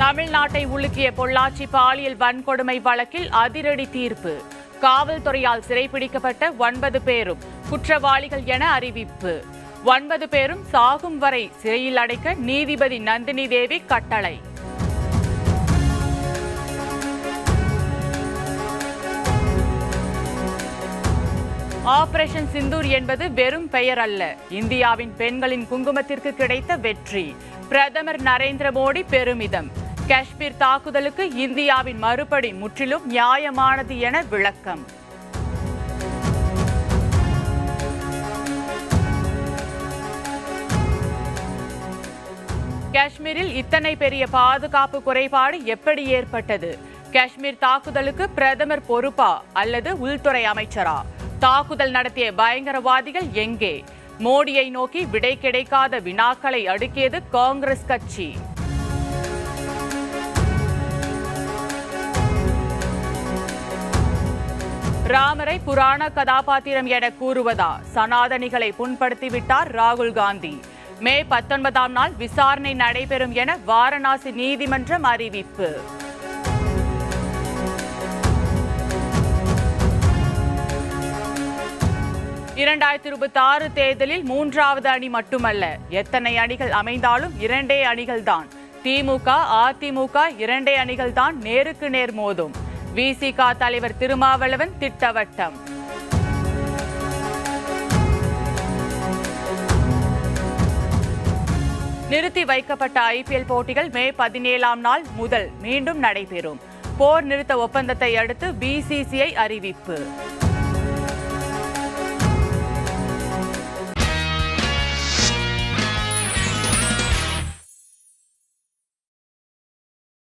தமிழ்நாட்டை உலுக்கிய பொள்ளாச்சி பாலியல் வன்கொடுமை வழக்கில் அதிரடி தீர்ப்பு. காவல்துறையால் சிறைப்பிடிக்கப்பட்ட 9 பேரும் குற்றவாளிகள் என அறிவிப்பு. 9 பேரும் சாகும் வரை சிறையில் அடைக்க நீதிபதி நந்தினி தேவி கட்டளை. ஆபரேஷன் சிந்தூர் என்பது வெறும் பெயர் அல்ல, இந்தியாவின் பெண்களின் குங்குமத்திற்கு கிடைத்த வெற்றி. பிரதமர் நரேந்திர மோடி பெருமிதம். காஷ்மீர் தாக்குதலுக்கு இந்தியாவின் மறுபடி முற்றிலும் நியாயமானது என விளக்கம். காஷ்மீரில் இத்தனை பெரிய பாதுகாப்பு குறைபாடு எப்படி ஏற்பட்டது? காஷ்மீர் தாக்குதலுக்கு பிரதமர் பொறுப்பா அல்லது உள்துறை அமைச்சரா? தாக்குதல் நடத்திய பயங்கரவாதிகள் எங்கே? மோடியை நோக்கி விடை கிடைக்காத வினாக்களை அடுக்கியது காங்கிரஸ் கட்சி. ராமரை புராண கதாபாத்திரம் என கூறுவதா? சனாதனிகளை புண்படுத்திவிட்டார் ராகுல் காந்தி. மே 19ஆம் நாள் விசாரணை நடைபெறும் என வாரணாசி நீதிமன்றம் அறிவிப்பு. (2026) தேர்தலில் 3வது அணி மட்டுமல்ல, எத்தனை அணிகள் அமைந்தாலும் 2 அணிகள்தான். திமுக, அதிமுக 2 அணிகள்தான் நேருக்கு நேர் மோதும். விசிக தலைவர் திருமாவளவன் திட்டவட்டம். நிறுத்தி வைக்கப்பட்ட ஐபிஎல் போட்டிகள் மே 17ஆம் நாள் முதல் மீண்டும் நடைபெறும். போர் நிறுத்த ஒப்பந்தத்தை அடுத்து பிசிசிஐ அறிவிப்பு.